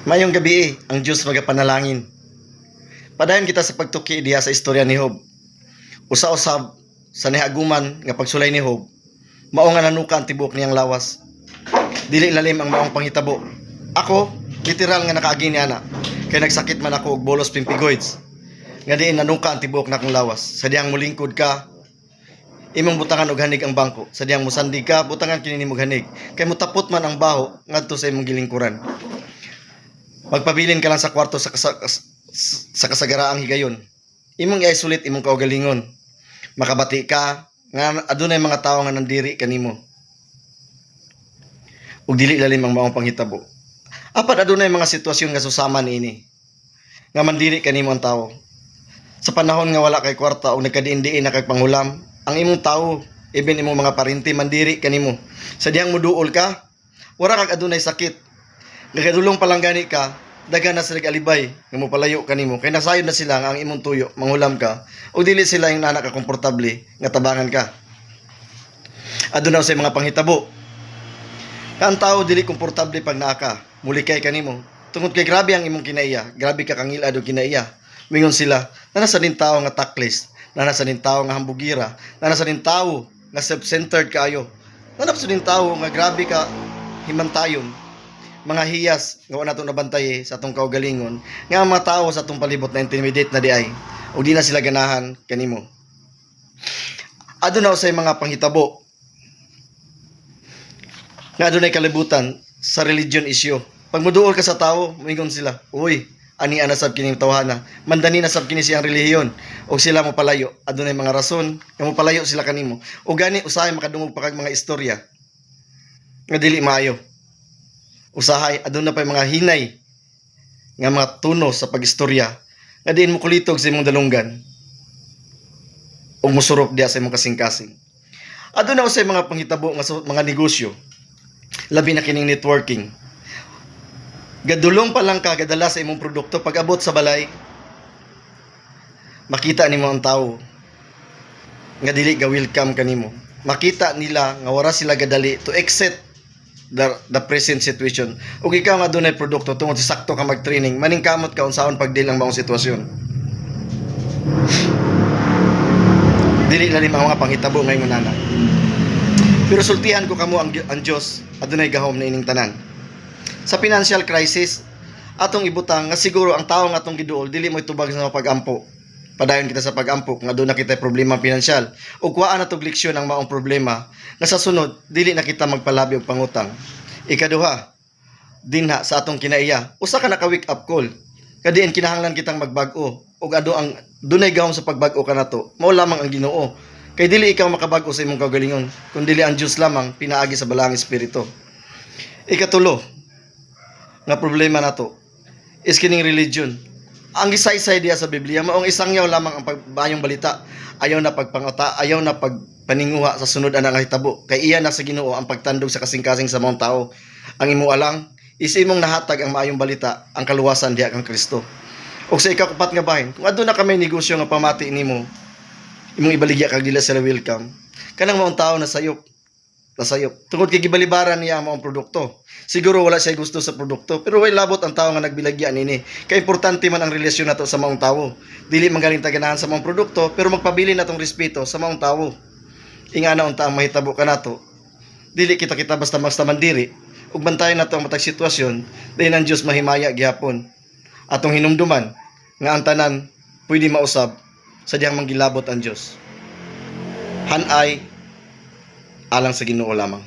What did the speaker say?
Mayong gabi ang Diyos magapanalangin. Padayon kita sa pagtuki diha sa istorya ni Job. Usa-usab sa nihaguman nga pagsulay ni Job, mao nga nanuka ang tibok niyang lawas. Dili lalim ang maong panghitabo. Ako, literal nga nakaagi ni ana, kay nagsakit man ako og bolos pimpigoids. Nga diin nanuka ang tibok na akong lawas. Sa diyang mulingkod ka, imong butangan og hanig ang bangko. Sa diyang musandig ka, butangan kini nimong hanig. Kay mutapot man ang baho ngadto sa imong gilingkuran. Magpabilin ka lang sa kwarto sa kasagaraang higayon. Imong i-isolate imong kaugalingon. Makabati ka nga adunay mga tawo nga nandiri kanimo. Ug dili lalim ang maong panghitabo. Apat adunay mga sitwasyon nga susama niini. Nga mandiri kanimo ang tawo. Sa panahon nga wala kay kwarta o nagkadiin-diin na kay panghulam, ang imong tawo, even imong mga parinti mandiri kanimo. Sa diyang muduol ka, wala kag adunay sakit. Nagadulong palang gani ka, dagan na sila alibay nga mopalayo kanimo kay nasayod na sila nga ang imong tuyo manghulam ka o dili sila yung nana ka komportable nga tabangan ka. Aduna sa mga panghitabo. Kan tao dili komportable pag naa ka, mulikay kanimo. Tungod kay grabe ang imong kinaiya, grabe ka kangil ado kinaiya. Mingon sila, nasa din tao nga taklis, nasa din tao nga hambugira, nasa din tao nga self-centered kaayo. Nasa din tao nga grabe ka himantayon. Mga hiyas nga wala natong nabantay sa atong kaugalingon nga ang mga tao sa atong palibot na intimidate na di ay o di na sila ganahan kanimo. Aduna usay mga panghitabo nga adunay kalibutan sa religion issue. Pag moduol ka sa tao, moingon sila, uy, ani ana sab kining tawhana, mandani na sab kini siyang relihiyon o sila mo palayo. Adunay mga rason nga mo palayo sila kanimo. O gani usahay makadungog pa kag mga istorya nga dili maayo. Usahay aduna pa mga hinay nga mga tunos sa pagistorya nga diin mo kulitog sa imong dalunggan o musurok diya sa imong kasing-kasing. Aduna usay mga panghitabo nga mga negosyo, labi na kining networking. Gadulong pa lang ka gadala sa imong produkto, pag abot sa balay makita nimo ang tawo nga dili ga welcome kanimo. Makita nila nga wala sila gadali to exit the present situation. Ug ikaw nga dunay produkto tungod sa sakto ka mag-training, maningkamot ka unsaon pagdil ang maong sitwasyon. Dili lalim ang mga panghitabo ngayon nana. Pero sultihan ko kamo ang Dios adunay gahom na ining tanan. Sa financial crisis atong ibutang nga siguro ang tawo nga atong giduol dili mo itubag sa pag-ampo. Padayon kita sa pag-ampo nga doon na kita problema pinansyal o kuhaan na tog leksyon ang maong problema nga sa sunod dili na kita magpalabi og pangutang. Ikaduha, dinha sa atong kinaiya usa ka naka wake up call kadiin kinahanglan kitang magbag-o ug ado ang dunay gahom sa pagbag-o kanato mao lamang ang Ginoo kay dili ikaw makabag-o sa imong kaugalingon kun dili ang Dios lamang pinaagi sa balaang espiritu. Ikatulo nga problema nato is kining religion. Ang gisaysay diya sa Biblia maong isangyaw lamang ang pagbayong balita, ayaw na pagpangota, ayaw na pagpaninguha sa sunod ana nga hitabo kay iya na sa Ginoo ang pagtandog sa kasing-kasing sa mga tao. Ang imo alang is imong nahatag ang maayong balita, ang kaluwasan diha kang Kristo. Og sa ikakupat nga bahin, kung aduna ka may negosyo nga pamati nimo, imong ibaligya kag dila sila welcome. Kanang maong tao na sayop. Tungod kay gibalibaran niya ang maong produkto. Siguro wala siya gusto sa produkto, pero way labot ang tao nga nagbilagya nini. Kay importante man ang relasyon nato sa maong tawo. Dili man galing taganahan sa maong produkto, pero magpabili natong respeto sa maong tawo. Ingana unta ang mahitabo kanato. Dili kita basta mandiri ug bantayan nato ang matag sitwasyon, dahil ang Dios mahimaya gihapon. Atong hinumduman nga ang tanan pwede mausab sa diyang manggilabot ang Dios. Hanay alang sa Ginoo lamang.